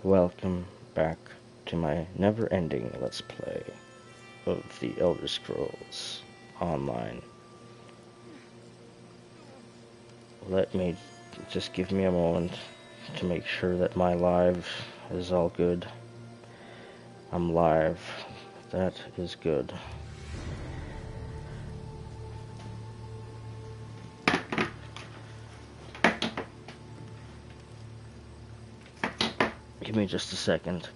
Welcome back to my never-ending Let's Play of the Elder Scrolls Online. Just give me a moment to make sure that my live is all good. I'm live. That is good. Give me just a second.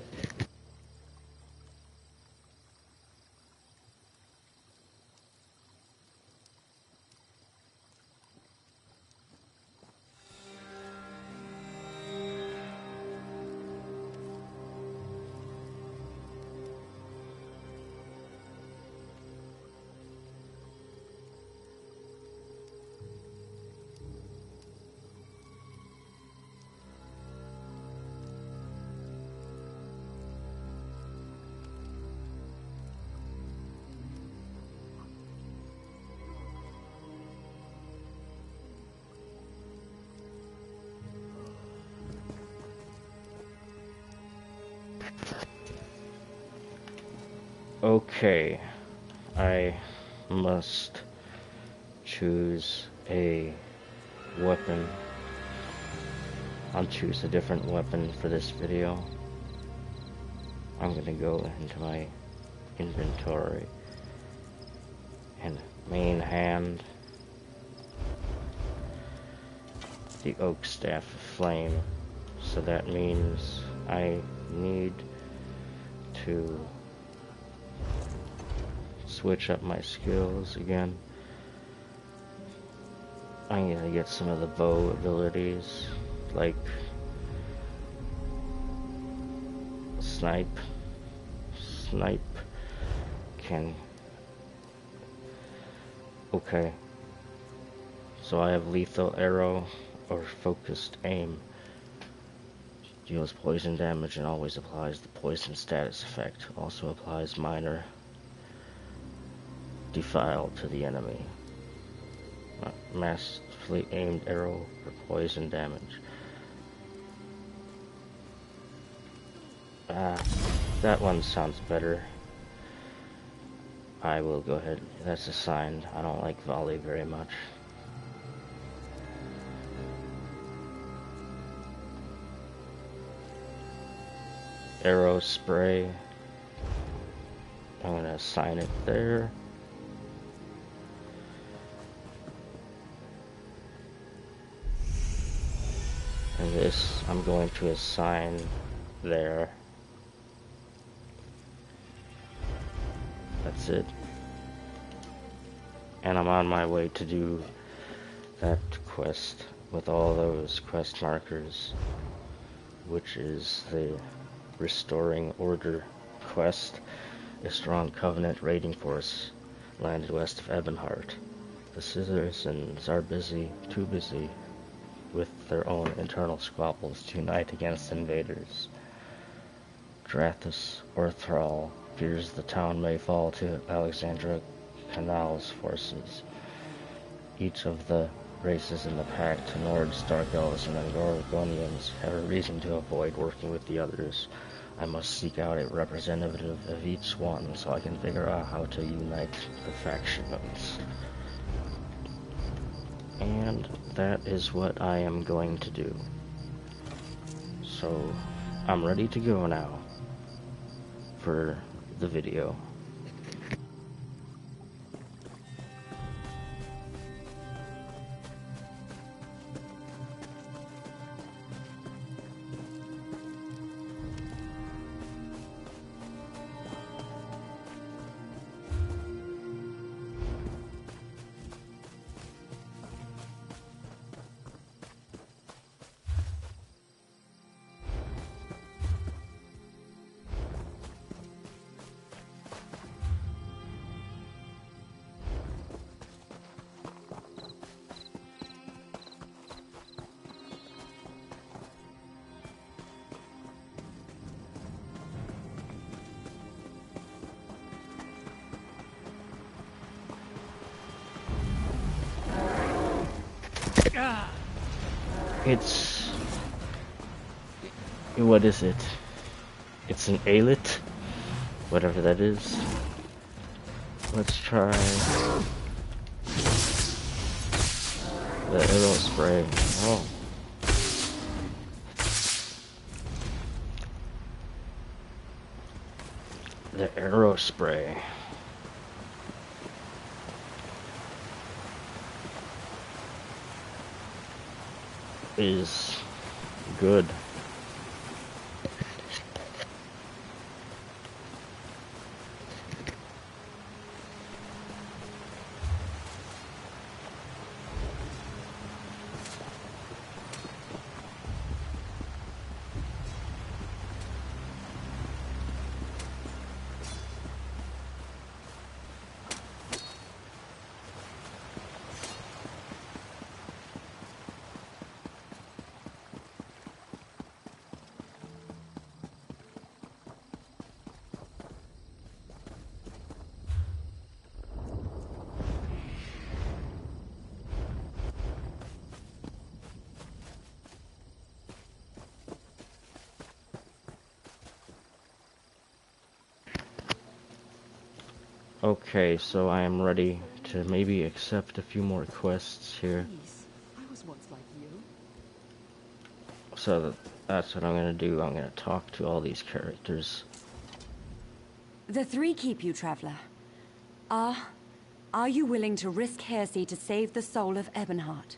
Okay, I must choose a weapon. I'll choose a different weapon for this video. I'm gonna go into my inventory and main hand the Oak Staff of Flame. So that means I need to switch up my skills again. I'm gonna get some of the bow abilities, like Snipe can... Okay. So I have Lethal Arrow or Focused Aim. Deals poison damage and always applies the poison status effect. Also applies minor defile to the enemy. Masterfully aimed arrow for poison damage. That one sounds better. I will go ahead. That's assigned. I don't like volley very much. Arrow spray. I'm gonna assign it there. And this I'm going to assign there. That's it. And I'm on my way to do that quest with all those quest markers, which is the Restoring Order quest. A strong Covenant raiding force landed west of Ebonheart. The citizens are too busy with their own internal squabbles to unite against invaders. Drathus Orthrall fears the town may fall to Alexandra Canal's forces. Each of the races in the pact, Nords, Dark Elves, and Angorgonians, have a reason to avoid working with the others. I must seek out a representative of each one so I can figure out how to unite the factions. And that is what I am going to do. So, I'm ready to go now for the video. It's What is it? It's an Ailith? Whatever that is. Let's try the arrow spray. Oh. The arrow spray. Is good. Okay, so I am ready to maybe accept a few more quests here. I was once like you. So that's what I'm gonna do. I'm gonna talk to all these characters. The three keep you, traveler. Are you willing to risk heresy to save the soul of Ebonheart?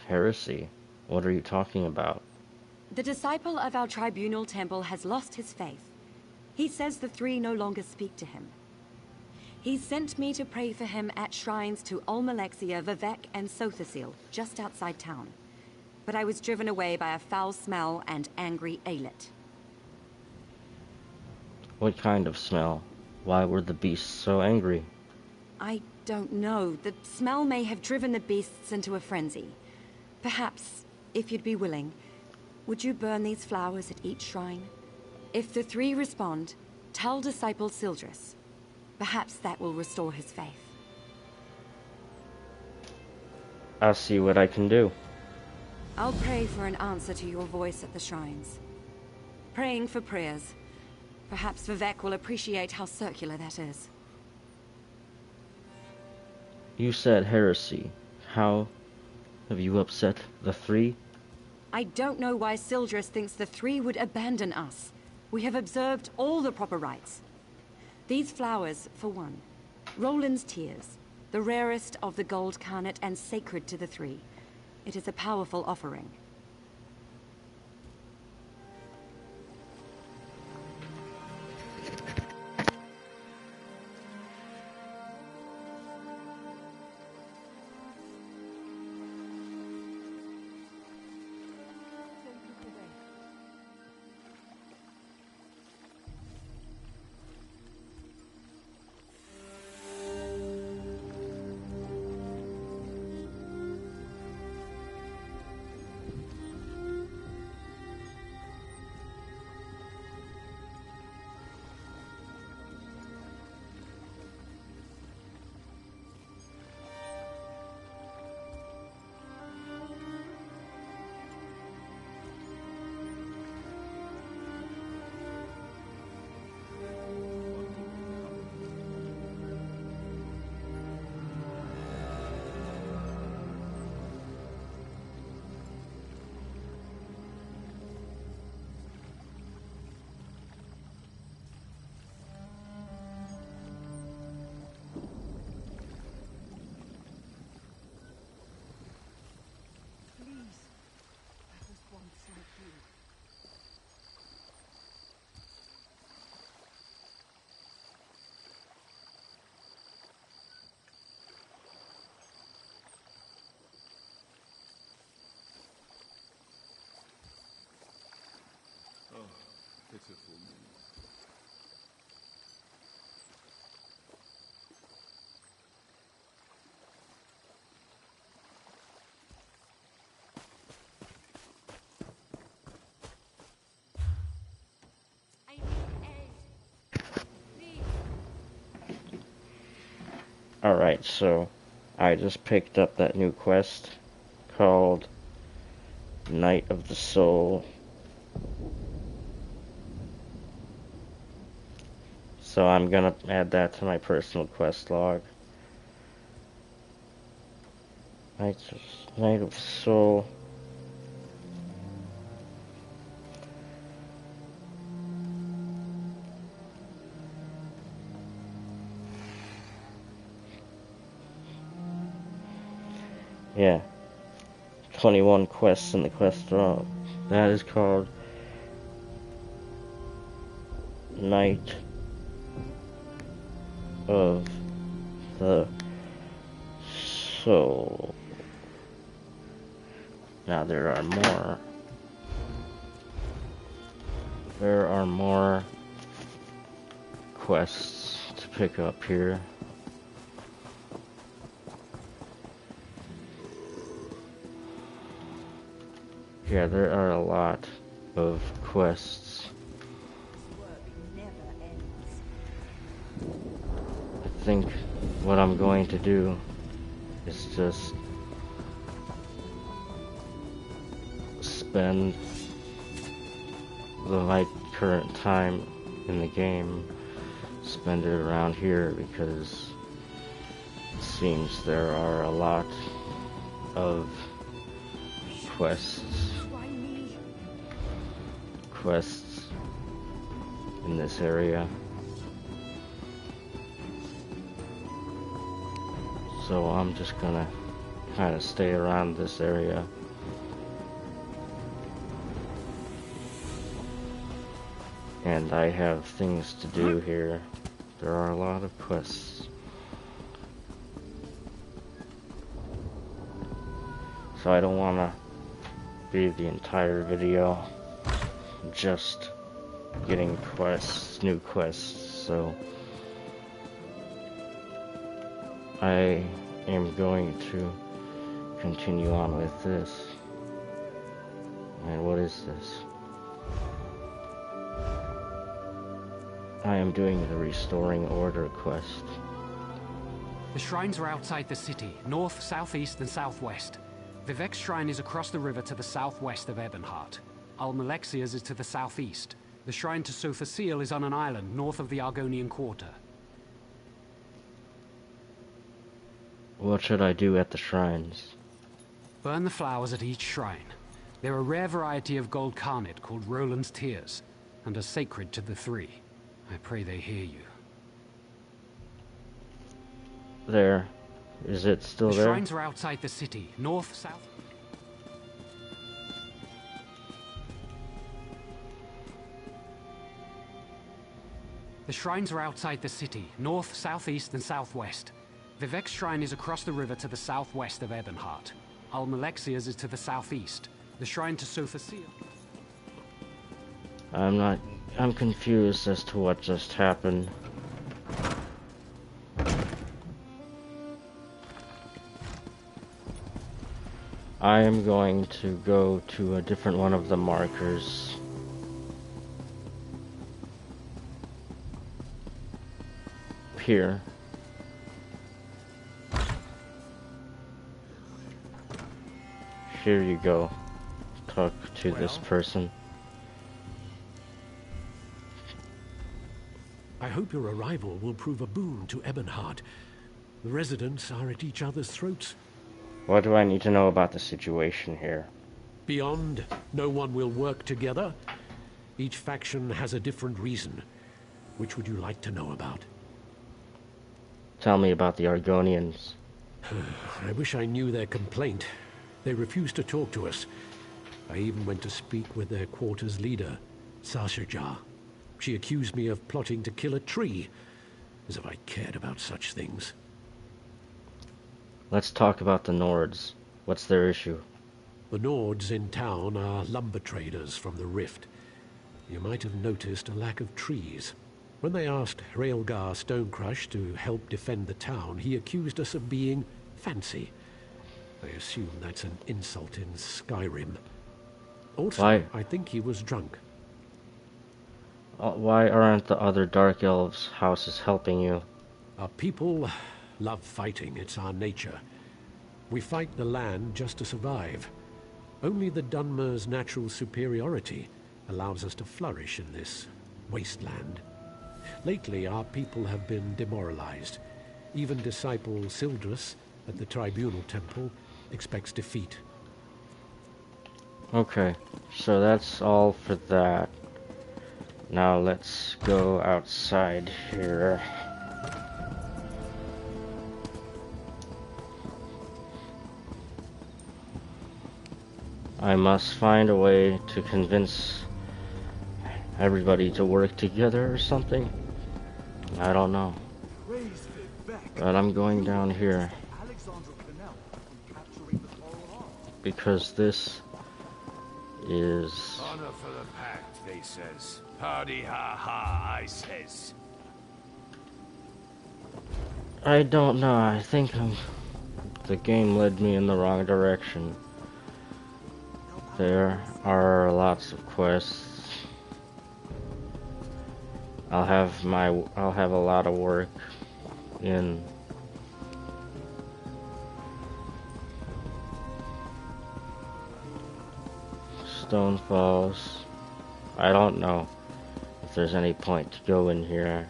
Heresy? What are you talking about? The disciple of our tribunal temple has lost his faith. He says the three no longer speak to him. He sent me to pray for him at shrines to Olmalexia, Vivec, and Sothasil, just outside town. But I was driven away by a foul smell and angry Ailith. What kind of smell? Why were the beasts so angry? I don't know. The smell may have driven the beasts into a frenzy. Perhaps, if you'd be willing, would you burn these flowers at each shrine? If the three respond, tell Disciple Sildris. Perhaps that will restore his faith. I'll see what I can do. I'll pray for an answer to your voice at the shrines. Praying for prayers. Perhaps Vivec will appreciate how circular that is. You said heresy. How have you upset the three? I don't know why Sildris thinks the three would abandon us. We have observed all the proper rites. These flowers, for one. Roland's tears, the rarest of the gold carnet and sacred to the three. It is a powerful offering. Pitiful me. I need aid. Please. Alright, so I just picked up that new quest called Night of the Soul. So I'm gonna add that to my personal quest log. Night of Soul. Yeah. 21 quests in the quest log. That is called Night of the Soul. Now there are more. There are more quests to pick up here. Yeah, there are a lot of quests. I think what I'm going to do is just spend my current time in the game, spend it around here, because it seems there are a lot of quests in this area. So I'm just gonna kind of stay around this area. And I have things to do here. There are a lot of quests. So I don't want to be the entire video just getting quests, new quests. So I am going to continue on with this. And what is this? I am doing the Restoring Order quest. The shrines are outside the city, north, southeast, and southwest. Vivek's shrine is across the river to the southwest of Ebonheart. Almalexia's is to the southeast. The shrine to Sotha is on an island north of the Argonian Quarter. What should I do at the shrines? Burn the flowers at each shrine. They're a rare variety of gold garnet called Roland's Tears, and are sacred to the three. I pray they hear you. There. Is it still there? The shrines are outside the city, north, south. The shrines are outside the city, north, southeast, and southwest. Vivek's shrine is across the river to the southwest of Ebonheart. Almalexia's is to the southeast. The shrine to Sotha. I'm confused as to what just happened. I am going to go to a different one of the markers. Here. Here you go. Talk to this person. I hope your arrival will prove a boon to Ebonheart. The residents are at each other's throats. What do I need to know about the situation here? Beyond, no one will work together. Each faction has a different reason. Which would you like to know about? Tell me about the Argonians. I wish I knew their complaint. They refused to talk to us. I even went to speak with their quarters leader, Sarshajar. She accused me of plotting to kill a tree, as if I cared about such things. Let's talk about the Nords. What's their issue? The Nords in town are lumber traders from the Rift. You might have noticed a lack of trees. When they asked Hraelgar Stonecrush to help defend the town, he accused us of being fancy. I assume that's an insult in Skyrim. Also, Why? I think he was drunk. Why aren't the other Dark Elves' houses helping you? Our people love fighting. It's our nature. We fight the land just to survive. Only the Dunmer's natural superiority allows us to flourish in this wasteland. Lately, our people have been demoralized. Even disciple Sildrus at the Tribunal Temple expects defeat. Okay, so that's all for that. Now let's go outside here. I must find a way to convince everybody to work together or something. I don't know. But I'm going down here because this is... Honor for the pact, they says. Hardy ha ha, I says. I don't know, I think the game led me in the wrong direction. There are lots of quests. I'll have a lot of work in Stone Falls. I don't know if there's any point to go in here.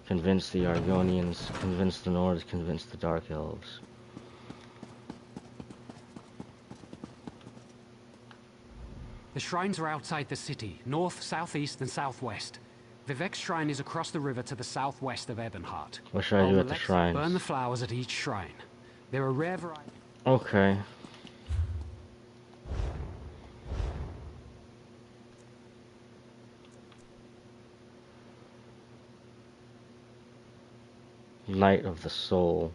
Convince the Argonians, convince the Nords, convince the Dark Elves. The shrines are outside the city, north, southeast, and southwest. Vivek's shrine is across the river to the southwest of Ebonheart. What should I do at the shrines? Burn the flowers at each shrine. There are rare varieties. Okay. Night of the Soul.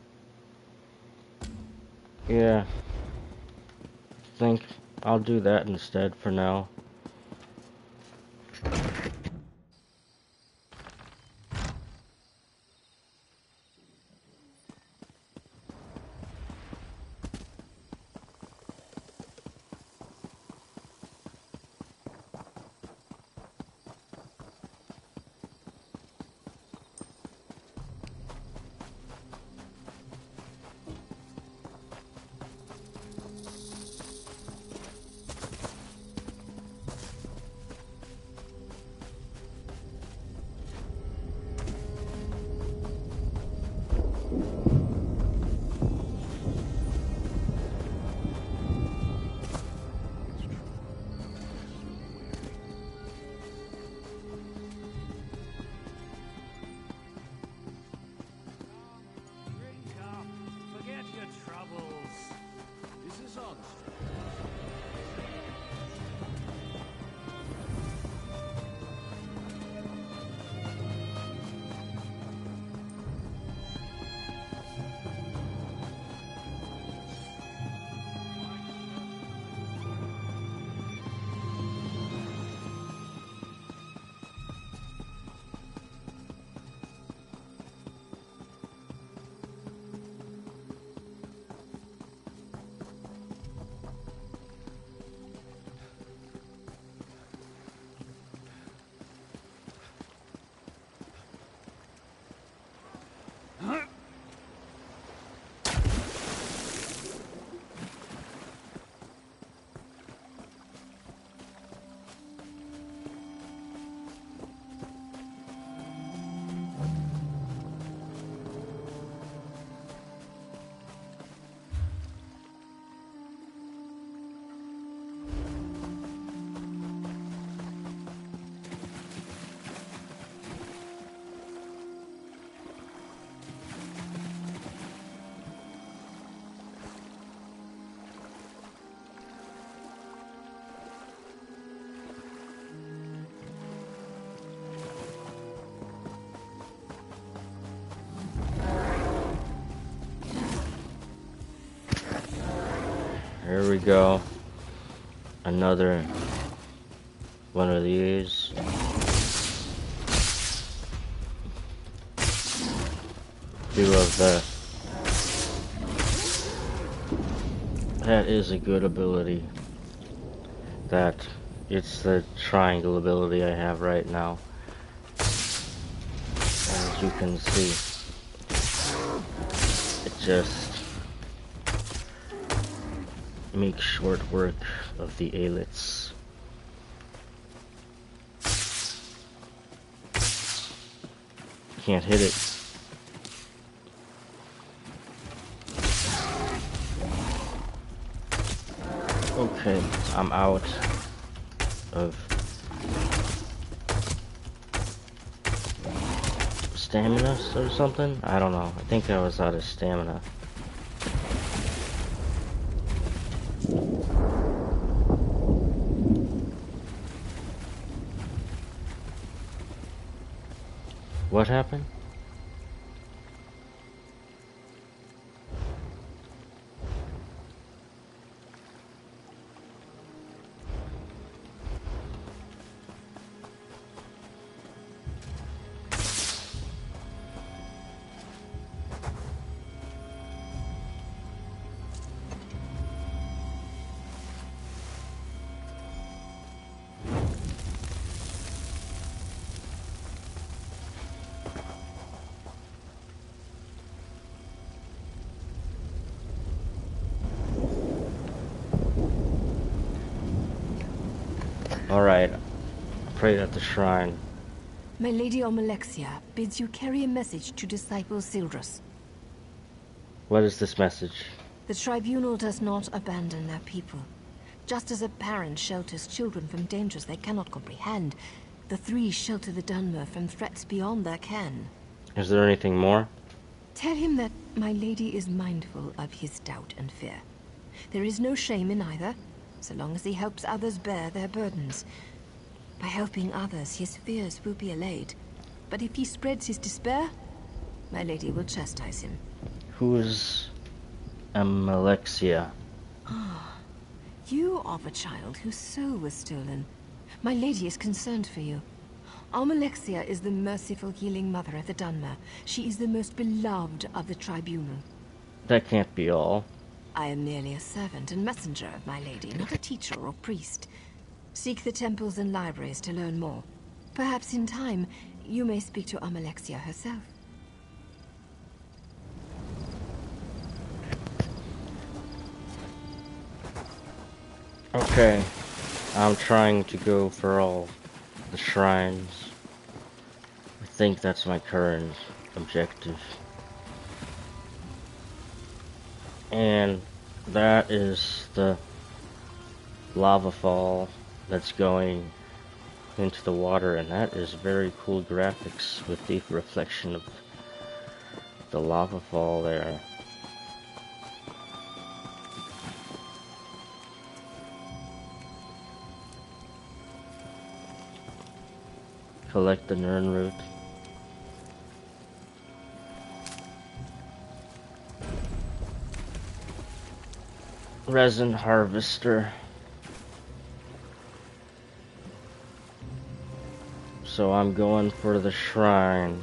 Yeah. I think I'll do that instead for now. Forget your troubles. This is on. Here we go. Another one of these. Two of the... That is a good ability. It's the triangle ability I have right now. As you can see. It just makes short work of the Aelits. can't hit it. Okay, I'm out of stamina or something? I don't know. I think I was out of stamina. What happened? Alright, prayed at the shrine. My Lady Almalexia bids you carry a message to Disciple Sildrus. What is this message? The Tribunal does not abandon their people. Just as a parent shelters children from dangers they cannot comprehend, the three shelter the Dunmer from threats beyond their ken. Is there anything more? Tell him that my lady is mindful of his doubt and fear. There is no shame in either, so long as he helps others bear their burdens. By helping others, his fears will be allayed. But if he spreads his despair, my lady will chastise him. Who is Almalexia? You are the child whose soul was stolen. My lady is concerned for you. Almalexia is the merciful healing mother of the Dunmer. She is the most beloved of the Tribunal. That can't be all. I am merely a servant and messenger of my lady, not a teacher or priest. Seek the temples and libraries to learn more. Perhaps in time, you may speak to Almalexia herself. Okay, I'm trying to go for all the shrines. I think that's my current objective. And that is the lava fall that's going into the water, and that is very cool graphics with the reflection of the lava fall there. Collect the Nirnroot. Resin harvester. So I'm going for the shrine,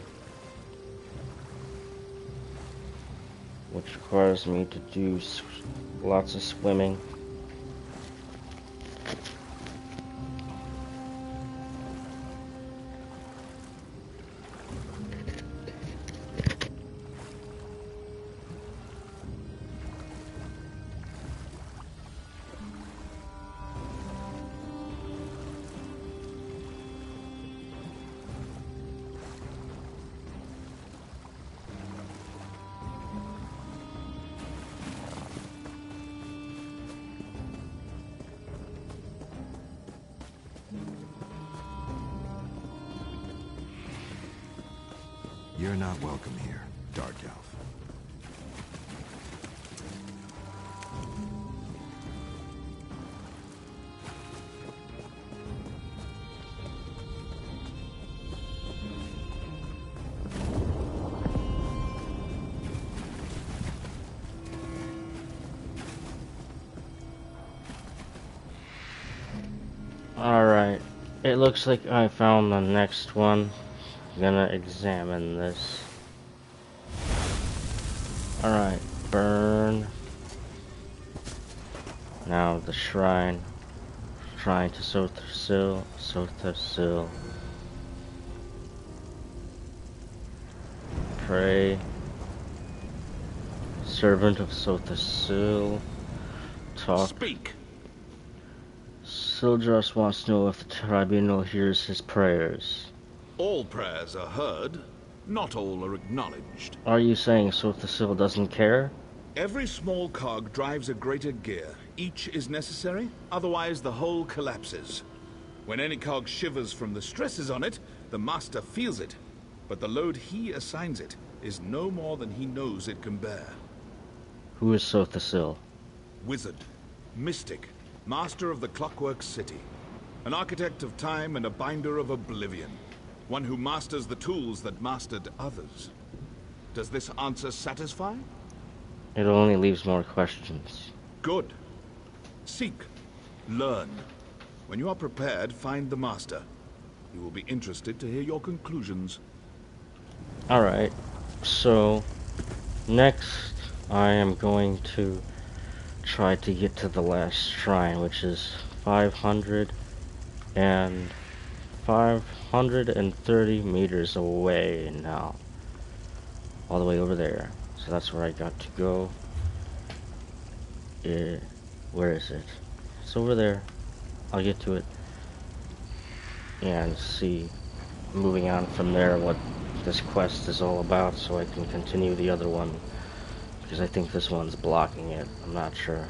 which requires me to do lots of swimming. You're not welcome here, Dark Elf. Alright, it looks like I found the next one. I'm gonna examine this. Alright, burn. Now the shrine. Shrine to Sothersil. Sothersil. Pray. Servant of Sothersil. Talk. Speak. Sildrus wants to know if the Tribunal hears his prayers. All prayers are heard. Not all are acknowledged. Are you saying Sothasil doesn't care? Every small cog drives a greater gear. Each is necessary, otherwise the whole collapses. When any cog shivers from the stresses on it, the master feels it. But the load he assigns it is no more than he knows it can bear. Who is Sothasil? Wizard, mystic, master of the Clockwork City. An architect of time and a binder of oblivion. One who masters the tools that mastered others. Does this answer satisfy? It only leaves more questions. Good. Seek. Learn. When you are prepared, find the master. He will be interested to hear your conclusions. Alright, so next I am going to try to get to the last shrine, which is 530 meters away now. All the way over there. So that's where I got to go. Where is it? It's over there. I'll get to it and see, moving on from there, what this quest is all about, so I can continue the other one, because I think this one's blocking it. I'm not sure.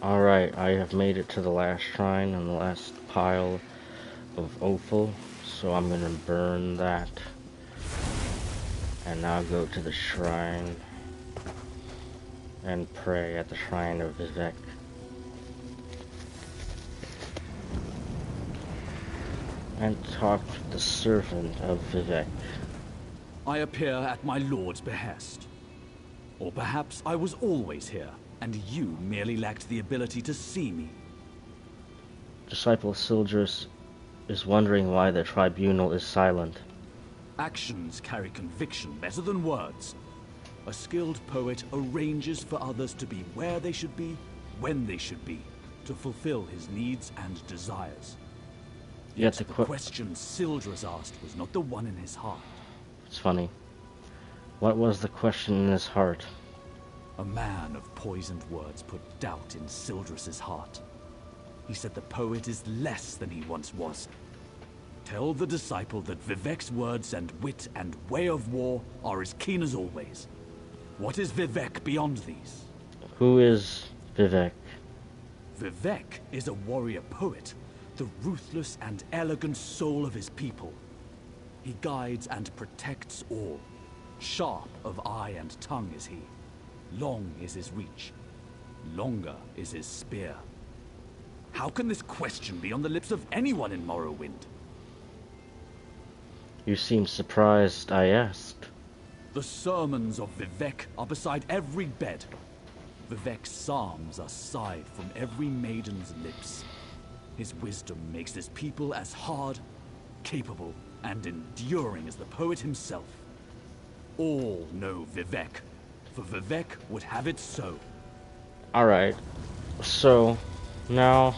Alright, I have made it to the last shrine and the last pile of offal, so I'm gonna burn that and now go to the shrine and pray at the shrine of Vivec. And talk to the servant of Vivec. I appear at my lord's behest. Or perhaps I was always here, and you merely lacked the ability to see me. Disciple Sildris is wondering why the tribunal is silent. Actions carry conviction better than words. A skilled poet arranges for others to be where they should be, when they should be, to fulfill his needs and desires. Yet the question Sildris asked was not the one in his heart. It's funny. What was the question in his heart? A man of poisoned words put doubt in Sildris's heart. He said the poet is less than he once was. Tell the disciple that Vivec's words and wit and way of war are as keen as always. What is Vivec beyond these? Who is Vivec? Vivec is a warrior poet, the ruthless and elegant soul of his people. He guides and protects all. Sharp of eye and tongue is he. Long is his reach. Longer is his spear. How can this question be on the lips of anyone in Morrowind? You seem surprised I asked. The sermons of Vivec are beside every bed. Vivec's psalms are sighed from every maiden's lips. His wisdom makes his people as hard, capable, and enduring as the poet himself. All know Vivec, for Vivec would have it so. Alright, so now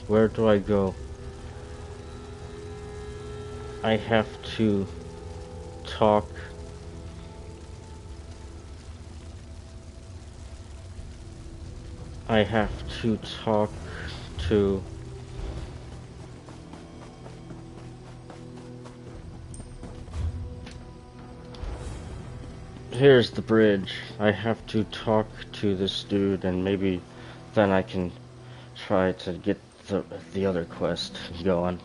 where do I go? I have to talk. I have to talk to here's the bridge. I have to talk to this dude, and maybe then I can try to get the other quest going.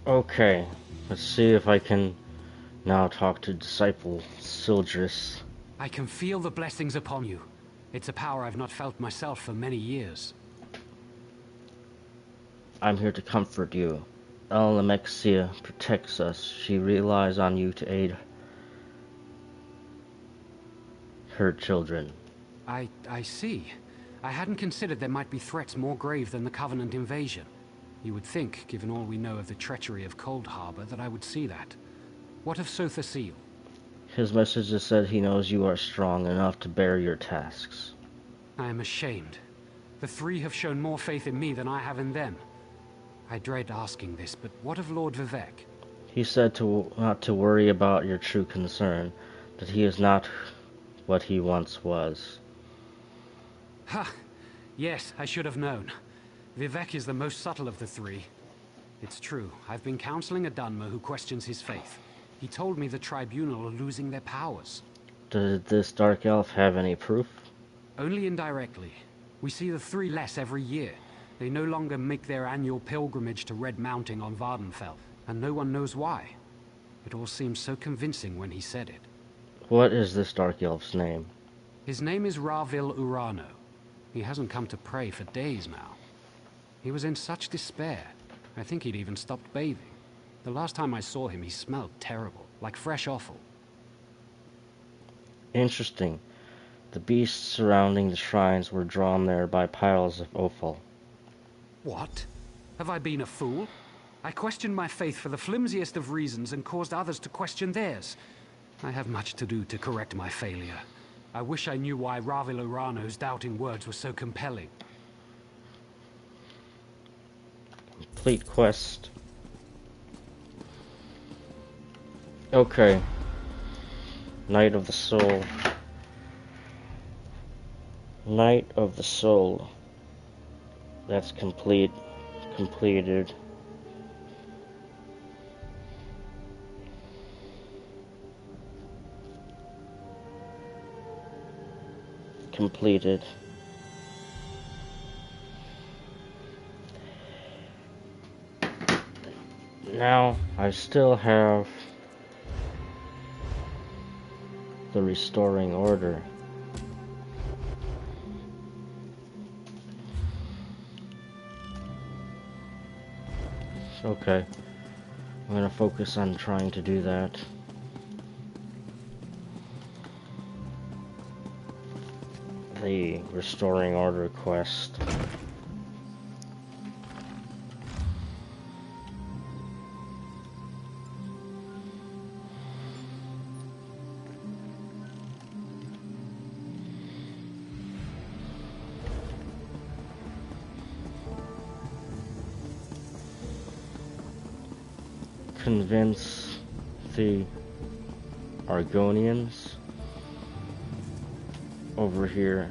Okay, let's see if I can now talk to Disciple Sildris. I can feel the blessings upon you. It's a power I've not felt myself for many years. I'm here to comfort you. Almexia protects us. She relies on you to aid her children. I see. I hadn't considered there might be threats more grave than the Covenant invasion. You would think, given all we know of the treachery of Cold Harbor, that I would see that. What of Sotha Sil? His message has said he knows you are strong enough to bear your tasks. I am ashamed. The three have shown more faith in me than I have in them. I dread asking this, but what of Lord Vivec? He said not to worry about your true concern, that he is not what he once was. Ha! Yes, I should have known. Vivec is the most subtle of the three. It's true, I've been counseling a Dunmer who questions his faith. He told me the Tribunal are losing their powers. Did this Dark Elf have any proof? Only indirectly. We see the three less every year. They no longer make their annual pilgrimage to Red Mountain on Vardenfell, and no one knows why. It all seemed so convincing when he said it. What is this Dark Elf's name? His name is Ravil Urano. He hasn't come to pray for days now. He was in such despair. I think he'd even stopped bathing. The last time I saw him, he smelled terrible, like fresh offal. Interesting. The beasts surrounding the shrines were drawn there by piles of offal. What? Have I been a fool? I questioned my faith for the flimsiest of reasons and caused others to question theirs. I have much to do to correct my failure. I wish I knew why Ravil Urano's doubting words were so compelling. Complete quest. Okay. Night of the Soul. Night of the Soul. That's completed. Completed. Now, I still have the restoring order. Okay, I'm gonna focus on trying to do that. The restoring order quest. Convince the Argonians over here.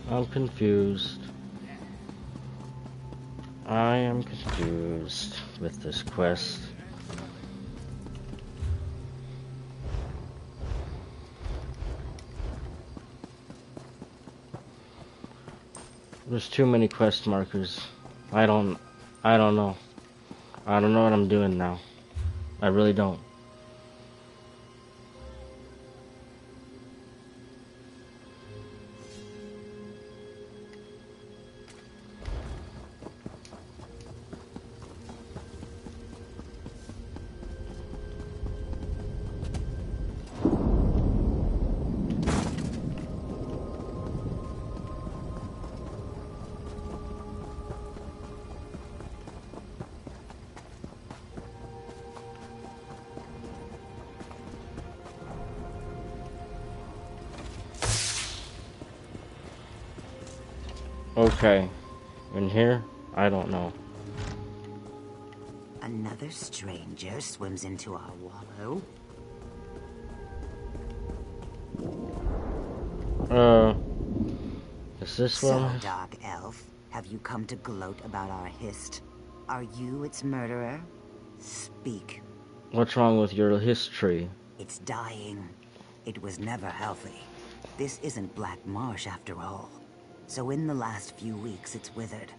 I'm confused. I am confused with this quest. There's too many quest markers. I don't know. I don't know what I'm doing now. I really don't. Okay, in here, I don't know. Another stranger swims into our wallow. Is this so, one? Dark Elf, have you come to gloat about our hist? Are you its murderer? Speak. What's wrong with your history? It's dying. It was never healthy. This isn't Black Marsh after all. So in the last few weeks, it's withered.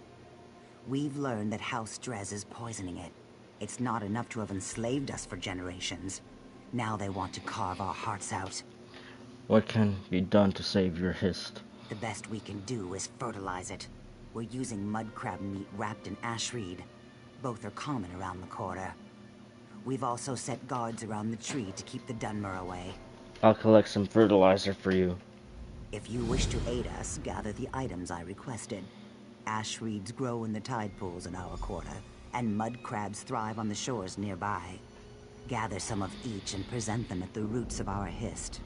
We've learned that House Drez is poisoning it. It's not enough to have enslaved us for generations. Now they want to carve our hearts out. What can be done to save your hist? The best we can do is fertilize it. We're using mud crab meat wrapped in ash reed. Both are common around the quarter. We've also set guards around the tree to keep the Dunmer away. I'll collect some fertilizer for you. If you wish to aid us, gather the items I requested. Ash reeds grow in the tide pools in our quarter, and mud crabs thrive on the shores nearby. Gather some of each and present them at the roots of our hist.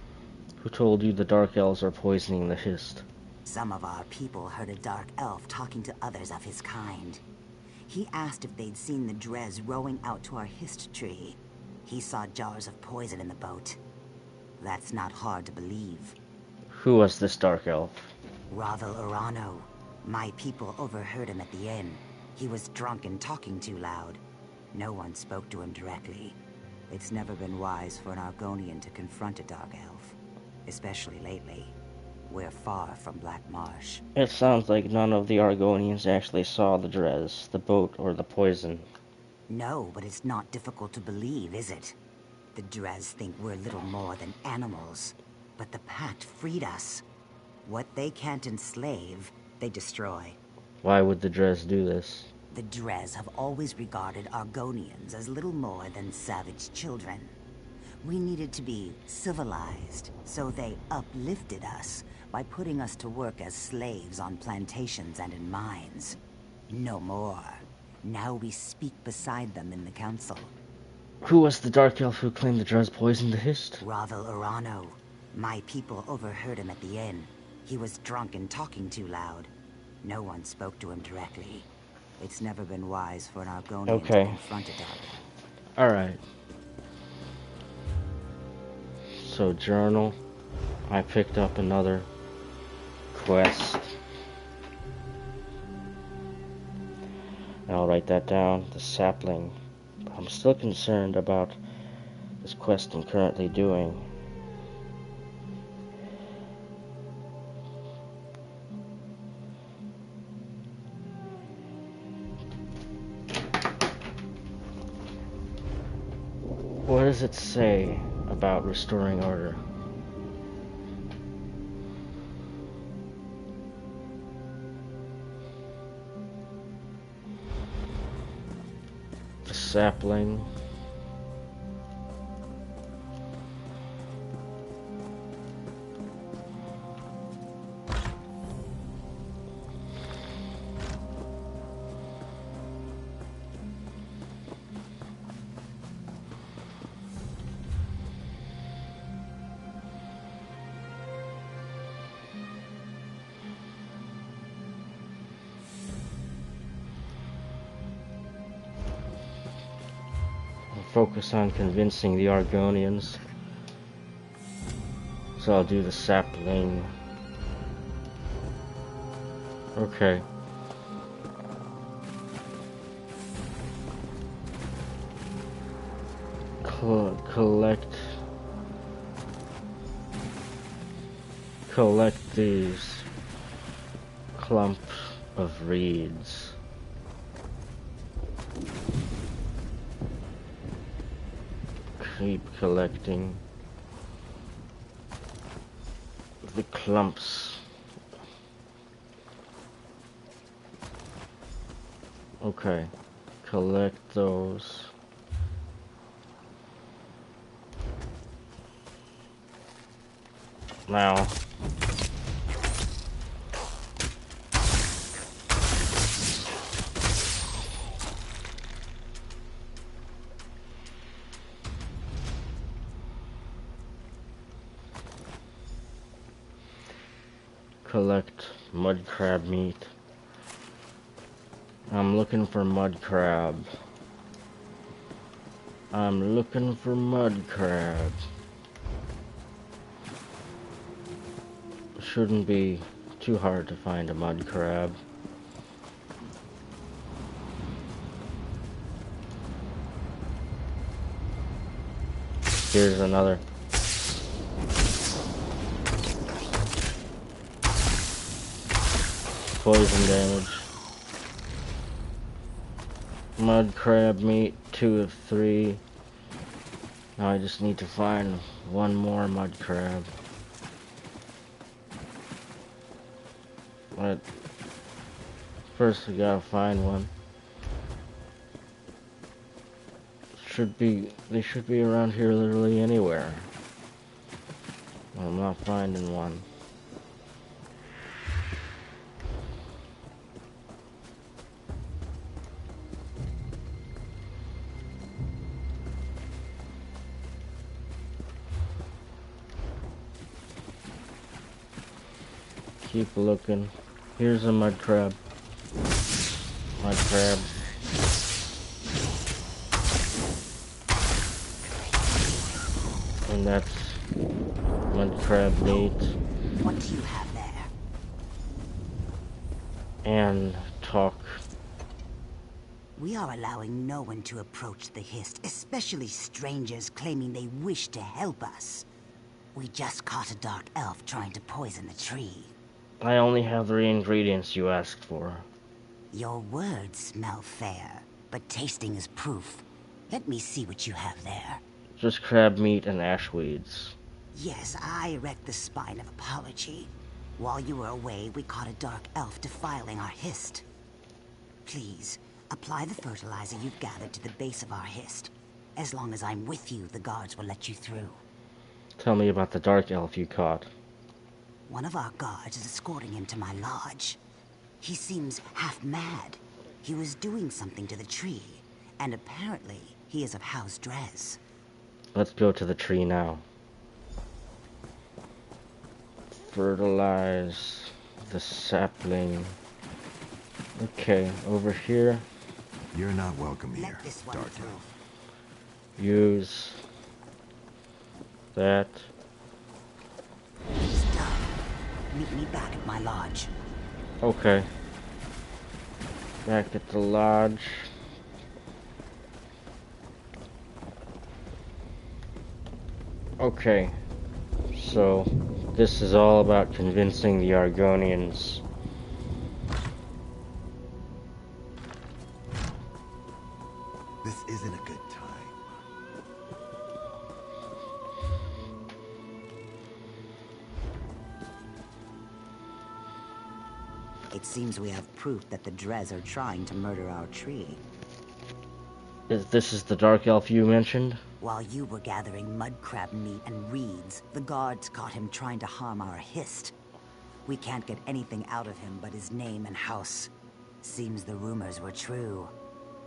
Who told you the Dark Elves are poisoning the hist? Some of our people heard a Dark Elf talking to others of his kind. He asked if they'd seen the Drez rowing out to our hist tree. He saw jars of poison in the boat. That's not hard to believe. Who was this Dark Elf? Ravel Urano. My people overheard him at the inn. He was drunk and talking too loud. No one spoke to him directly. It's never been wise for an Argonian to confront a Dark Elf. Especially lately. We're far from Black Marsh. It sounds like none of the Argonians actually saw the Drez, the boat, or the poison. No, but it's not difficult to believe, is it? The Drez think we're little more than animals. But the Pact freed us. What they can't enslave, they destroy. Why would the Drez do this? The Drez have always regarded Argonians as little more than savage children. We needed to be civilized, so they uplifted us by putting us to work as slaves on plantations and in mines. No more. Now we speak beside them in the council. Who was the Dark Elf who claimed the Drez poisoned the hist? Ravel Urano. My people overheard him at the inn. He was drunk and talking too loud. No one spoke to him directly. It's never been wise for an Argonian Okay. to confront a Dark. Alright. So, journal. I picked up another quest. I'll write that down. The sapling. I'm still concerned about this quest I'm currently doing. What does it say about restoring order? The sapling. Focus on convincing the Argonians. So I'll do the sapling. Okay. Collect these clumps of reeds. Keep collecting the clumps. Okay, collect those. Now, collect mud crab meat. I'm looking for mud crab. I'm looking for mud crab. Shouldn't be too hard to find a mud crab. Here's another. Poison damage. Mud crab meat, 2 of 3. Now I just need to find one more mud crab. But first we gotta find one. They should be around here literally anywhere. I'm not finding one. Keep looking. Here's a mud crab. Mud crab. And that's mud crab meat. What do you have there? And talk. We are allowing no one to approach the Hist, especially strangers claiming they wish to help us. We just caught a dark elf trying to poison the tree. I only have 3 ingredients you asked for. Your words smell fair, but tasting is proof. Let me see what you have there. Just crab meat and ash weeds. Yes, I erect the spine of apology. While you were away, we caught a dark elf defiling our Hist. Please, apply the fertilizer you've gathered to the base of our Hist. As long as I'm with you, the guards will let you through. Tell me about the dark elf you caught. One of our guards is escorting him to my lodge. He seems half mad. He was doing something to the tree, and apparently he is of House Drez. Let's go to the tree now. Fertilize the sapling. Okay, over here. You're not welcome here, Let this one Dark through. Elf. Use that. It's done. Meet me back at my lodge. Okay. Back at the lodge. Okay. So, this is all about convincing the Argonians. This isn't a good time. It seems we have proof that the Dres are trying to murder our tree. This is the Dark Elf you mentioned? While you were gathering mudcrab meat and reeds, the guards caught him trying to harm our Hist. We can't get anything out of him but his name and house. Seems the rumors were true.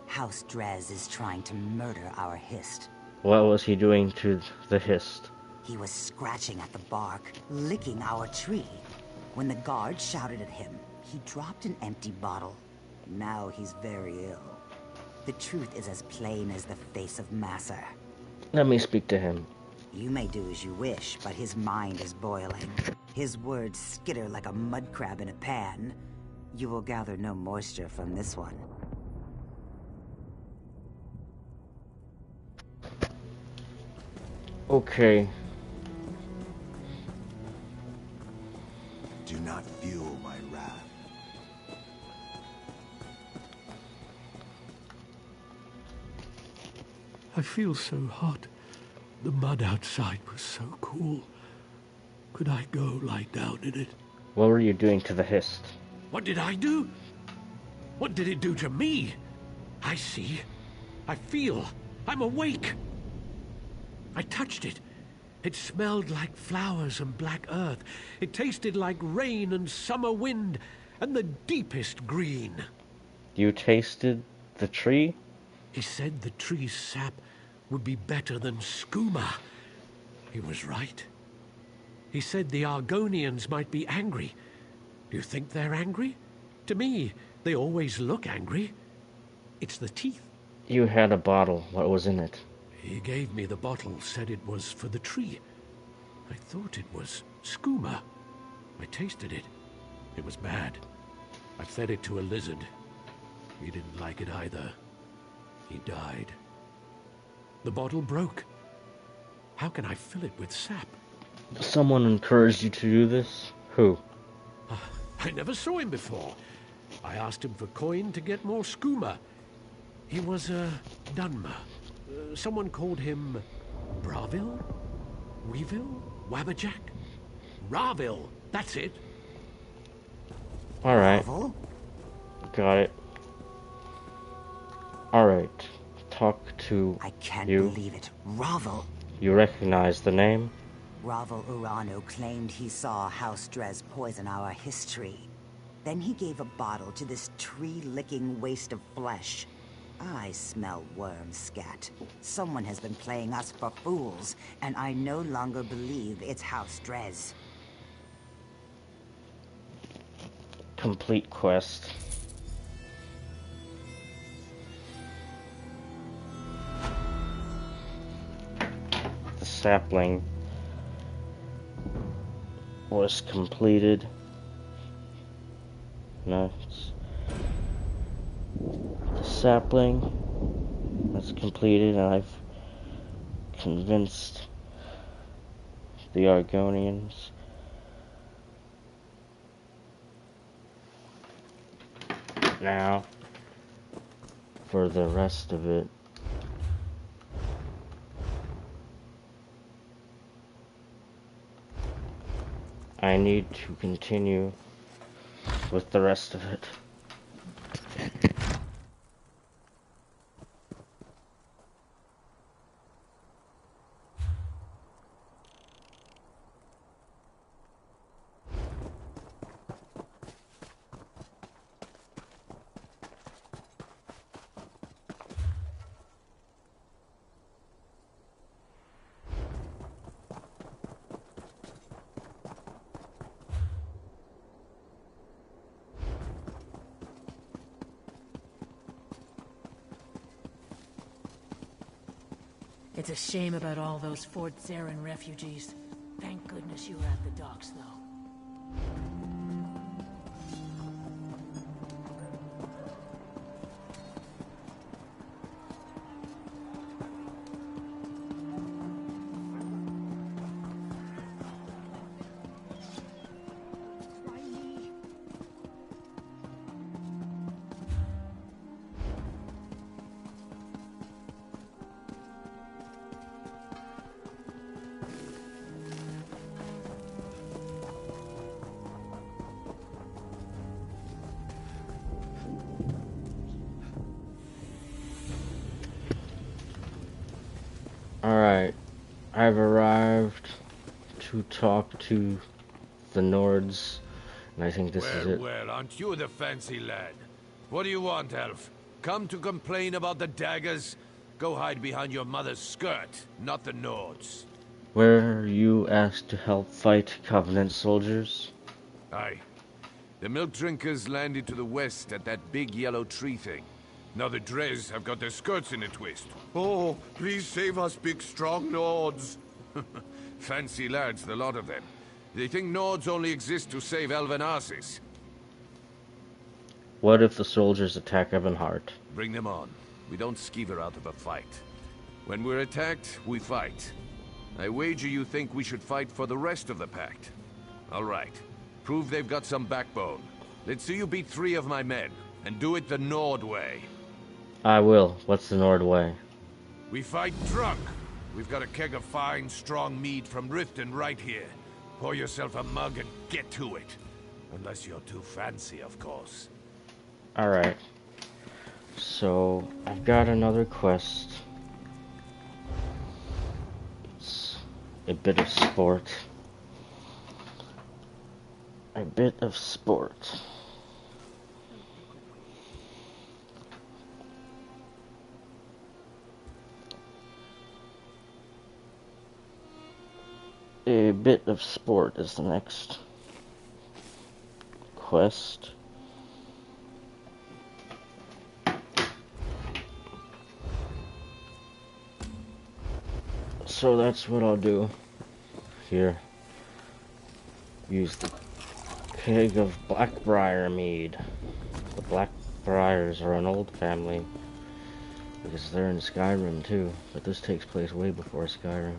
House Dres is trying to murder our Hist. What was he doing to the Hist? He was scratching at the bark, licking our tree. When the guards shouted at him, he dropped an empty bottle. Now he's very ill. The truth is as plain as the face of Masser. Let me speak to him. You may do as you wish, but his mind is boiling. His words skitter like a mud crab in a pan. You will gather no moisture from this one. Okay. Do not fuel my wrath. I feel so hot. The mud outside was so cool. Could I go lie down in it? What were you doing to the Hist? What did I do? What did it do to me? I see. I feel. I'm awake. I touched it. It smelled like flowers and black earth. It tasted like rain and summer wind and the deepest green. You tasted the tree? He said the tree's sap would be better than skooma. He was right. He said the Argonians might be angry. Do you think they're angry? To me, they always look angry. It's the teeth. You had a bottle. What was in it? He gave me the bottle, said it was for the tree. I thought it was skooma. I tasted it. It was bad. I fed it to a lizard. He didn't like it either. He died. The bottle broke. How can I fill it with sap? Someone encouraged you to do this? Who? I never saw him before. I asked him for coin to get more skooma. He was a Dunmer. Someone called him Bravil? Weevil? Wabberjack? Ravil, that's it. Alright. Ravel? Got it. Alright. Talk to I can't you. believe it. Ravel. You recognize the name? Ravel Urano claimed he saw House Dres poison our history. Then he gave a bottle to this tree-licking waste of flesh. I smell worm scat. Someone has been playing us for fools, and I no longer believe it's House Dres. Complete quest. The sapling was completed. No, it's the sapling that's completed, and I've convinced the Argonians. Now, for the rest of it, I need to continue with the rest of it. It's a shame about all those Fort Zeren refugees. Thank goodness you were at the docks, though. Alright, I've arrived to talk to the Nords, and I think this is it. Well, aren't you the fancy lad? What do you want, elf? Come to complain about the daggers? Go hide behind your mother's skirt, not the Nords. Were you asked to help fight Covenant soldiers? Aye. The milk drinkers landed to the west at that big yellow tree thing. Now the Dres have got their skirts in a twist. Oh, please save us, big strong Nords. Fancy lads, the lot of them. They think Nords only exist to save elven asses. What if the soldiers attack Ebonheart? Bring them on. We don't skeever out of a fight. When we're attacked, we fight. I wager you think we should fight for the rest of the pact. All right. Prove they've got some backbone. Let's see you beat 3 of my men, and do it the Nord way. I will. What's the Nord way? We fight drunk. We've got a keg of fine, strong mead from Riften right here. Pour yourself a mug and get to it. Unless you're too fancy, of course. Alright. So, I've got another quest. It's a bit of sport. A bit of sport. A bit of sport is the next quest. So that's what I'll do here. Use the keg of Blackbriar mead. The Blackbriars are an old family because they're in Skyrim too, but this takes place way before Skyrim.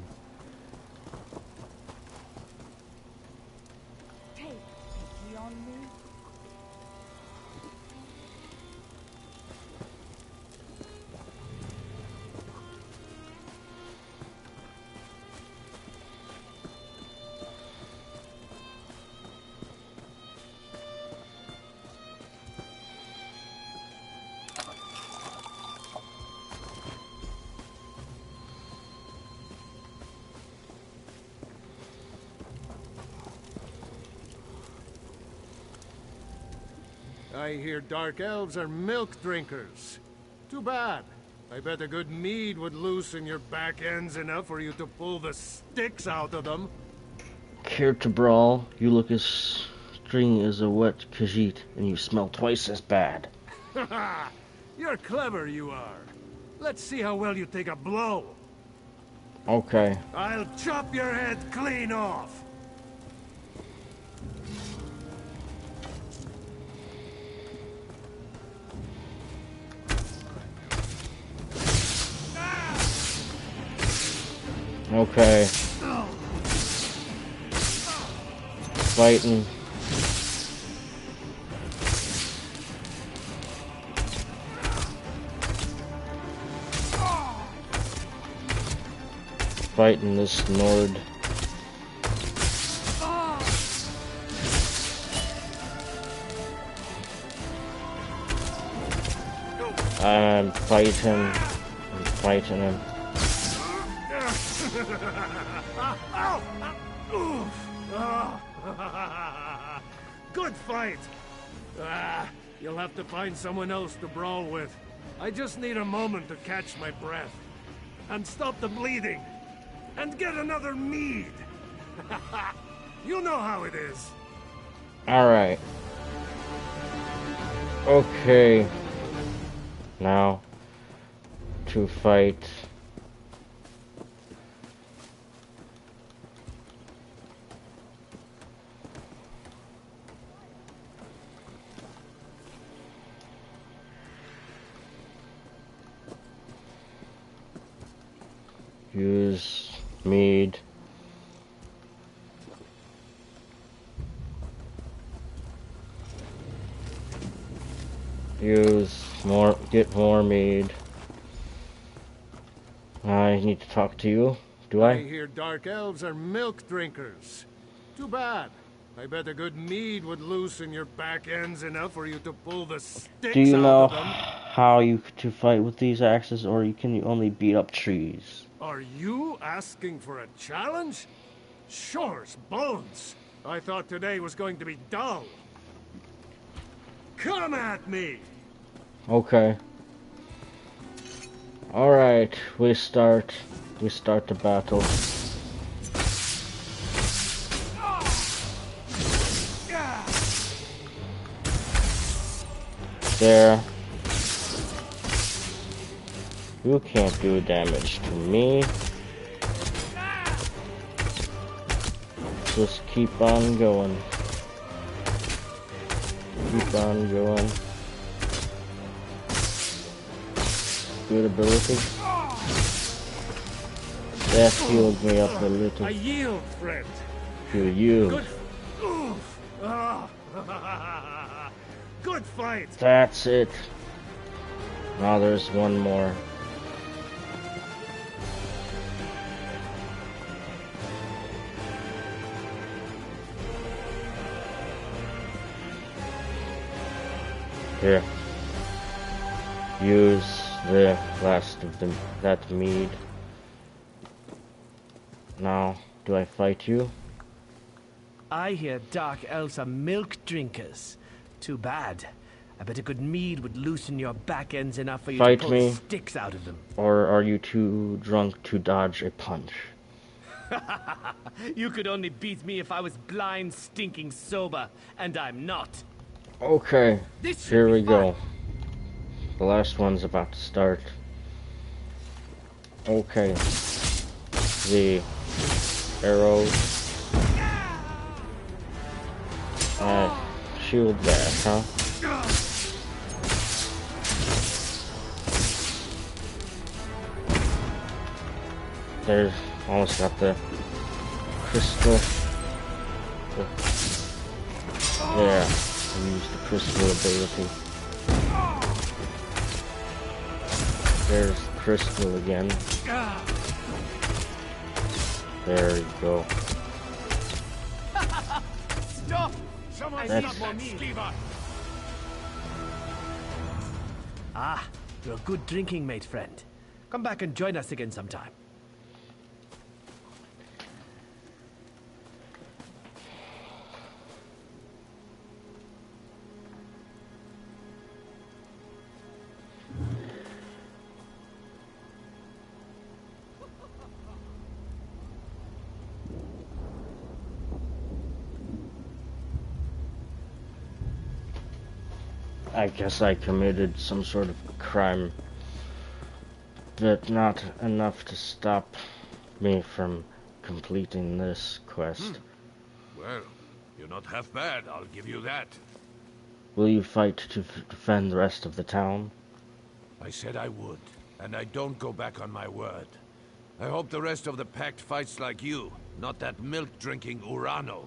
I hear dark elves are milk drinkers. Too bad. I bet a good mead would loosen your back ends enough for you to pull the sticks out of them. Care to brawl? You look as stringy as a wet Khajiit, and you smell twice as bad. You're clever, you are. Let's see how well you take a blow. Okay. I'll chop your head clean off. Okay. Fighting. Fighting this Nord. I'm fighting him. Good fight! You'll have to find someone else to brawl with. I just need a moment to catch my breath. And stop the bleeding. And get another mead! You know how it is. Alright. Okay. Now, to fight Use mead. Get more mead. I need to talk to you. Do I I? hear dark elves are milk drinkers. Too bad. I bet a good mead would loosen your back ends enough for you to pull the sticks Do you out know of them. how to fight with these axes, or can you only beat up trees? Are you asking for a challenge? Shore's bones. I thought today was going to be dull. Come at me! Okay. Alright, we start the battle. There. You can't do damage to me. Just keep on going. Keep on going. Good ability. That healed me up a little. I yield, friend. You yield. Good. Oof. Good fight. That's it. Now there's one more. Here. Use the last of that mead. Now, do I fight you? I hear dark elves are milk drinkers. Too bad. I bet a good mead would loosen your back ends enough for you Fight to pull me. sticks out of them. Or are you too drunk to dodge a punch? You could only beat me if I was blind, stinking sober, and I'm not. Okay, This should here be we go. The last one's about to start. Okay. The arrows. Shield that, huh? There's almost got the crystal. Yeah, use the crystal ability. There's crystal again. There you go. Stop! Someone That's- stop me! Ah, you're a good drinking mate, friend. Come back and join us again sometime. I guess I committed some sort of crime, but not enough to stop me from completing this quest. Well, you're not half bad, I'll give you that. Will you fight to defend the rest of the town? I said I would, and I don't go back on my word. I hope the rest of the Pact fights like you, not that milk-drinking Urano.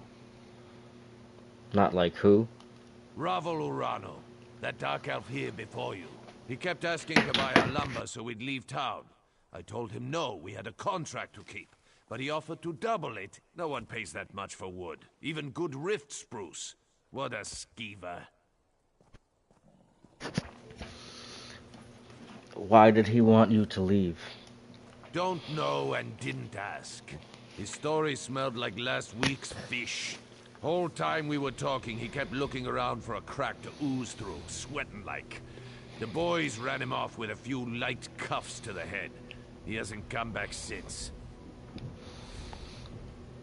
Not like who? Ravel Urano, that dark elf here before you. He kept asking to buy our lumber so we'd leave town. I told him no, we had a contract to keep. But he offered to double it. No one pays that much for wood. Even good rift spruce. What a skeever. Why did he want you to leave? Don't know and didn't ask. His story smelled like last week's fish. Whole time we were talking, he kept looking around for a crack to ooze through, sweating like. The boys ran him off with a few light cuffs to the head. He hasn't come back since.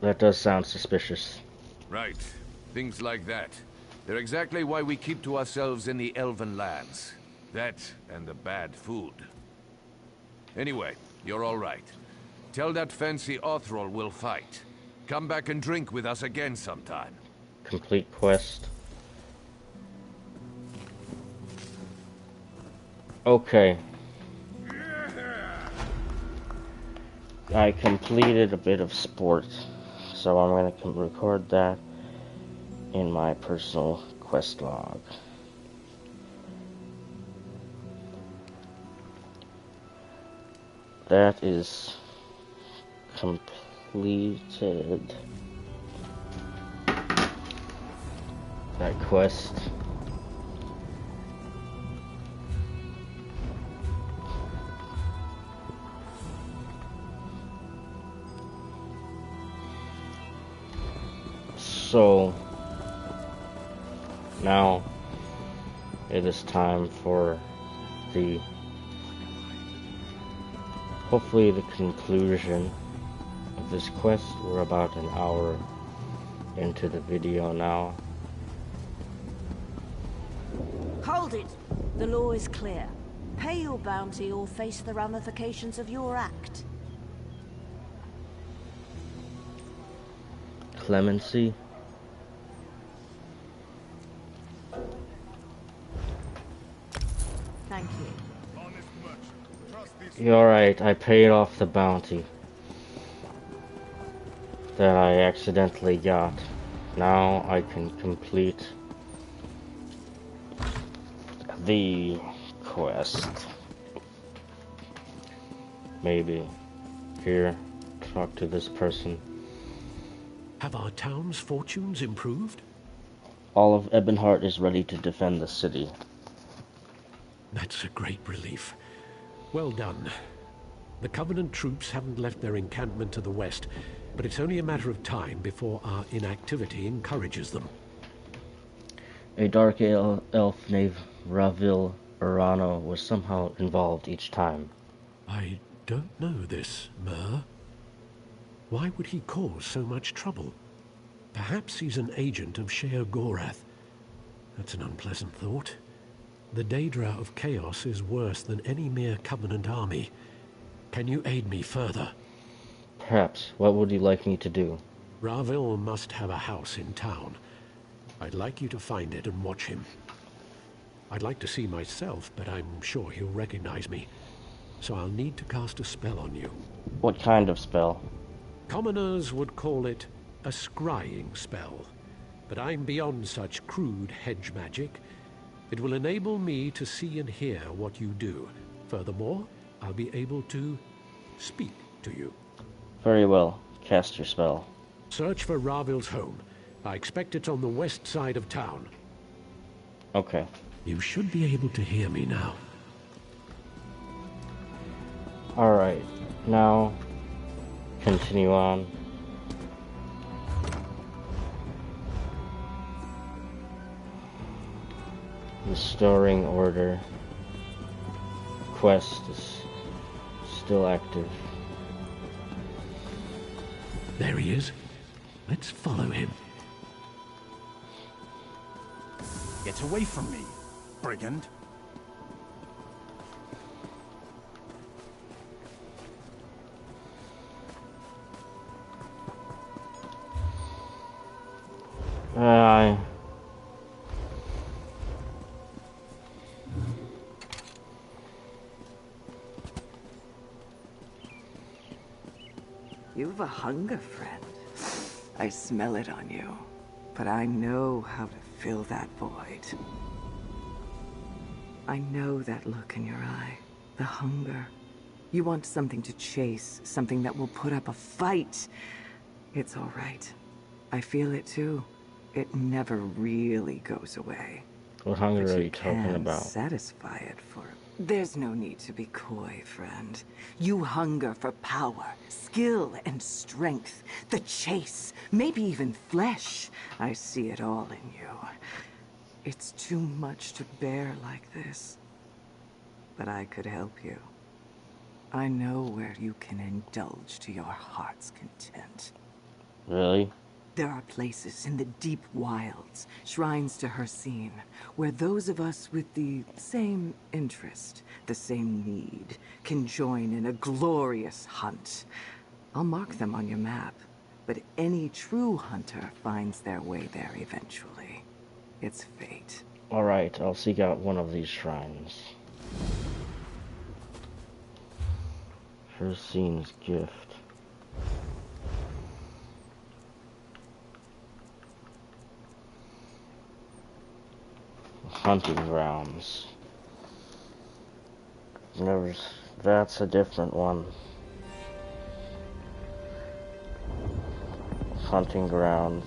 That does sound suspicious. Right. Things like that. They're exactly why we keep to ourselves in the Elven lands. That and the bad food. Anyway, you're all right. Tell that fancy Othrol we'll fight. Come back and drink with us again sometime. Complete quest. Okay. I completed a bit of sport, so I'm going to record that in my personal quest log. That is completed. That quest. So now it is time for hopefully the conclusion of this quest. We're about an hour into the video now. Hold it! The law is clear. Pay your bounty or face the ramifications of your act. Clemency. Thank you. You're right, I paid off the bounty that I accidentally got. Now I can complete the quest. Maybe. Here, talk to this person. Have our town's fortunes improved? All of Ebonheart is ready to defend the city. That's a great relief. Well done. The Covenant troops haven't left their encampment to the west, but it's only a matter of time before our inactivity encourages them. A dark elf named Ravil Urano was somehow involved each time. I don't know this, Myr. Why would he cause so much trouble? Perhaps he's an agent of Sheogorath. That's an unpleasant thought. The Daedra of Chaos is worse than any mere Covenant army. Can you aid me further? Perhaps. What would you like me to do? Ravil must have a house in town. I'd like you to find it and watch him. I'd like to see myself, but I'm sure he'll recognize me. So I'll need to cast a spell on you. What kind of spell? Commoners would call it a scrying spell, but I'm beyond such crude hedge magic. It will enable me to see and hear what you do. Furthermore, I'll be able to speak to you. Very well. Cast your spell. Search for Ravil's home. I expect it's on the west side of town. Okay. You should be able to hear me now. Alright. Now, continue on. Restoring order. Quest is still active. There he is. Let's follow him. Get away from me, brigand. You've a hunger, friend. I smell it on you, but I know how to fill that void. I know that look in your eye, the hunger. You want something to chase, something that will put up a fight. It's all right. I feel it too. It never really goes away. What hunger But are you talking can about? Satisfy it for. There's no need to be coy, friend. You hunger for power, skill, and strength. The chase, maybe even flesh. I see it all in you. It's too much to bear like this. But I could help you. I know where you can indulge to your heart's content. Really? There are places in the deep wilds, shrines to Hircine, where those of us with the same interest, the same need, can join in a glorious hunt. I'll mark them on your map, but any true hunter finds their way there eventually. It's fate. Alright, I'll seek out one of these shrines. Hircine's gift. hunting grounds. That's a different one. Hunting grounds.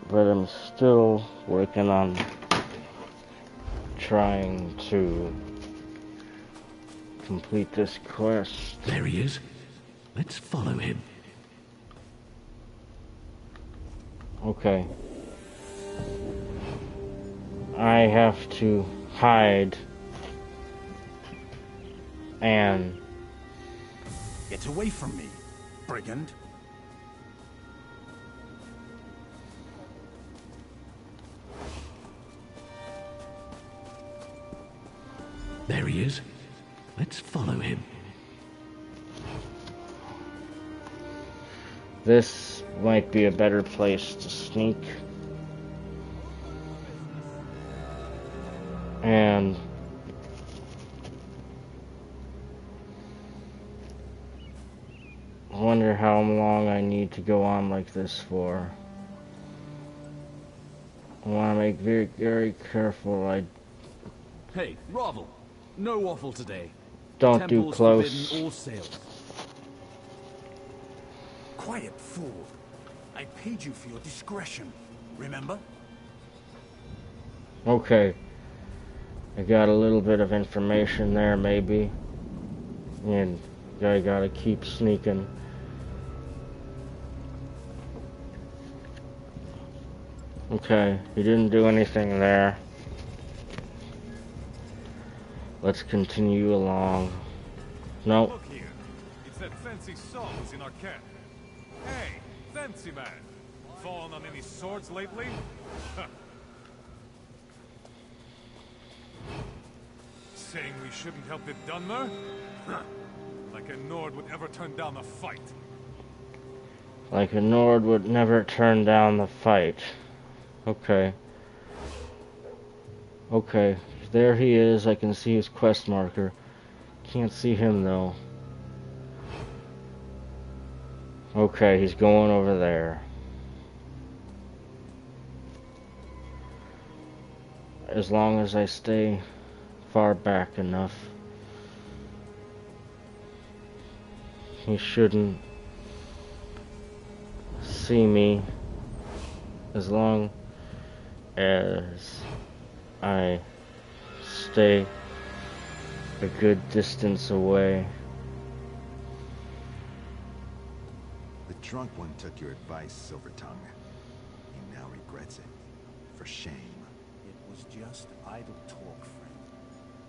But I'm still working on trying to complete this quest. There he is. Let's follow him. Okay. I have to hide and Get away from me, brigand. There he is. Let's follow him. this might be a better place to sneak. And I wonder how long I need to go on like this for. I want to make very, very careful. Hey, Ravel. No waffle today. Don't do Temple's close. forbidden all sales. Quiet, fool. I paid you for your discretion, remember? Okay. I got a little bit of information there, maybe. And I gotta keep sneaking. Okay, he didn't do anything there. Let's continue along. Nope. Look here. It's that fancy saw that's in our camp. Hey, fancy man. Fallen on any swords lately? Huh. Saying we shouldn't help the Dunmer? Huh. Like a Nord would ever turn down a fight. Like a Nord would never turn down the fight. Okay. Okay. There he is. I can see his quest marker. Can't see him though. Okay, he's going over there. As long as I stay far back enough, he shouldn't see me, as long as I stay a good distance away. The drunk one took your advice, Silvertongue. He now regrets it. For shame. It was just idle talk, friend.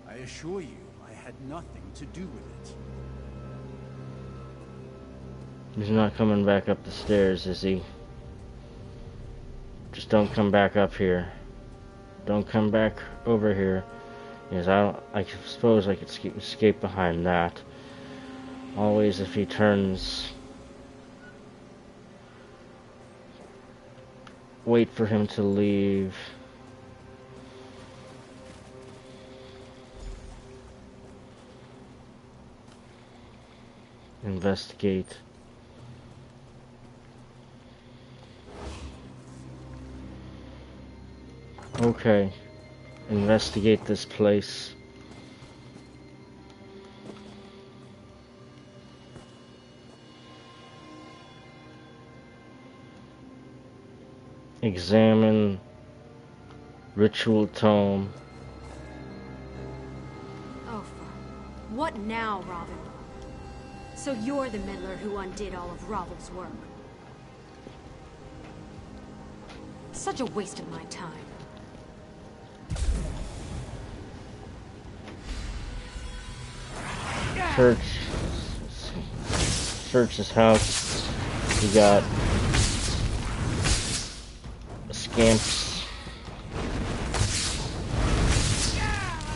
I assure you, I had nothing to do with it. He's not coming back up the stairs, is he? Just don't come back up here. Don't come back over here. Because I suppose I could escape behind that. Always if he turns. Wait for him to leave. Investigate. Okay. Investigate this place. Examine ritual tome. Oh, what now, Robin? So you're the meddler who undid all of Ravel's work. Such a waste of my time. Search his house. We got scamps.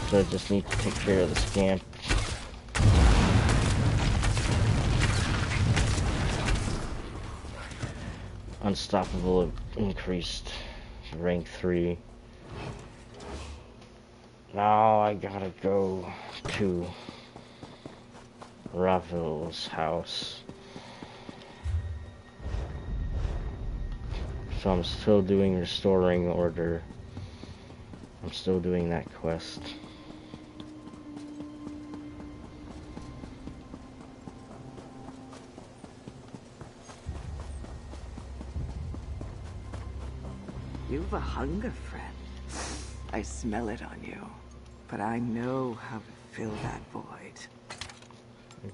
So I just need to take care of the scamp. Unstoppable increased rank 3. Now I gotta go to Ravel's house. So I'm still doing Restoring Order. I'm still doing that quest. You've a hunger, friend. I smell it on you. But I know how to fill that void.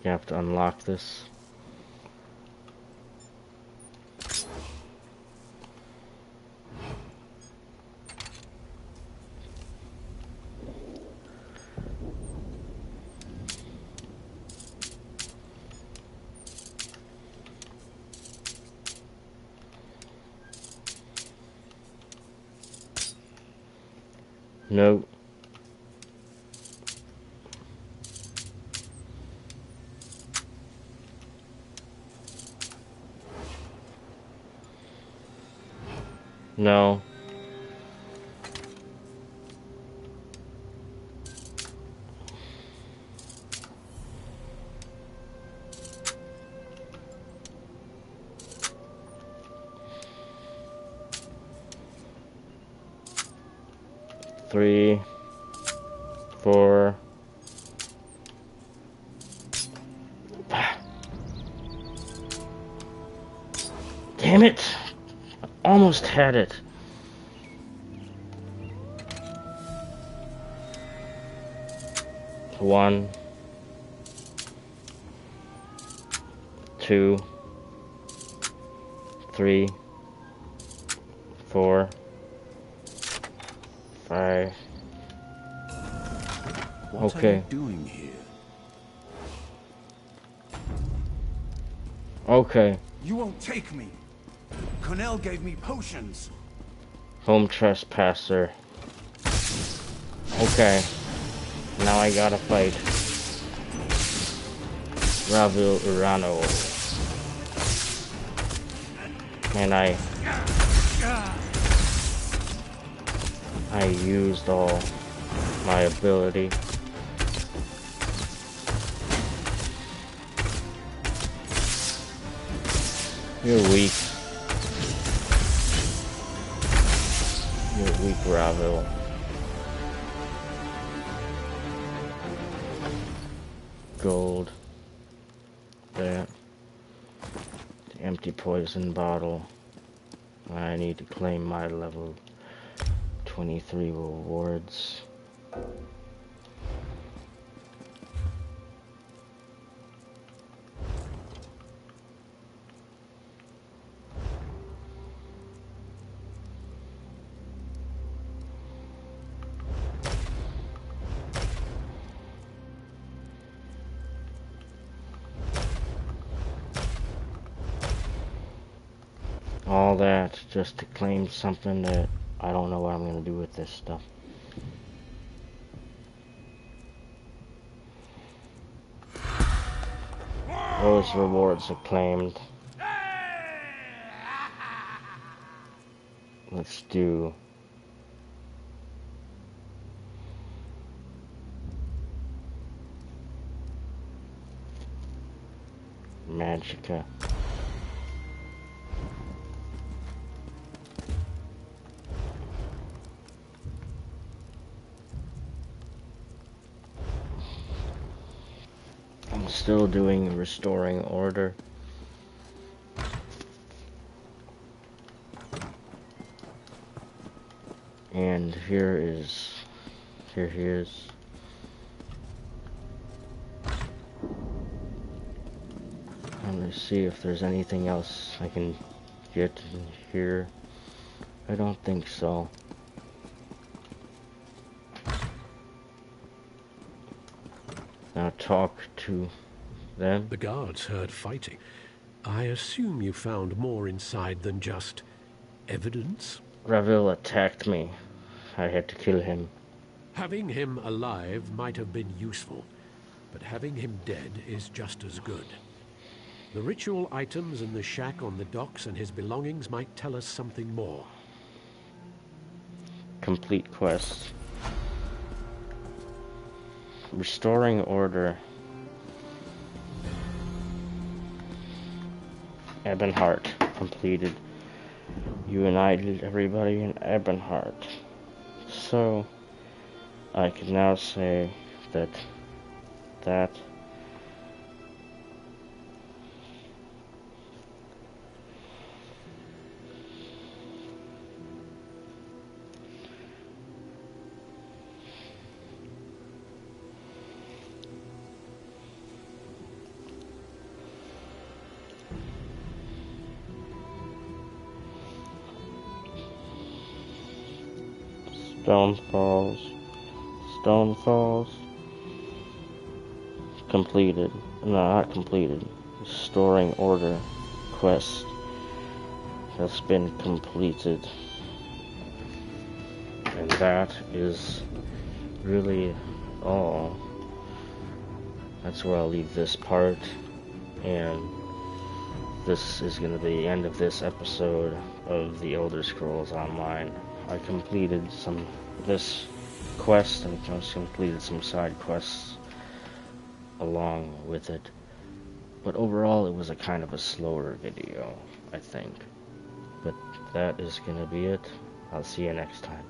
You have to unlock this. No. No. Three, 4. Damn it! I almost had it. One, 2, 3, 4, 5. What okay. are you doing here? Okay. You won't take me. Cornell gave me potions. Home trespasser. Okay. Now I gotta fight Ravel Urano. And I used all my ability. You're weak. You're weak, Ravel. Gold. There. The empty poison bottle. I need to claim my level 23 rewards. All that just to claim something that I don't know what I'm gonna do with this stuff. Those rewards are claimed. Let's do Magicka. I'm still doing Restoring Order. And here he is. I'm gonna see if there's anything else I can get in here. I don't think so. Now talk to them. The guards heard fighting. I assume you found more inside than just evidence? Ravel attacked me. I had to kill him. Having him alive might have been useful, but having him dead is just as good. The ritual items in the shack on the docks and his belongings might tell us something more. Complete quest. Restoring order. Ebonheart completed. United everybody in Ebonheart. So I can now say that Stone Falls completed. No, not completed. Restoring order quest has been completed. And that is really all. That's where I'll leave this part. And this is going to be the end of this episode of The Elder Scrolls Online. I completed this quest and I completed some side quests along with it. But overall, it was a kind of a slower video, I think. But that is going to be it. I'll see you next time.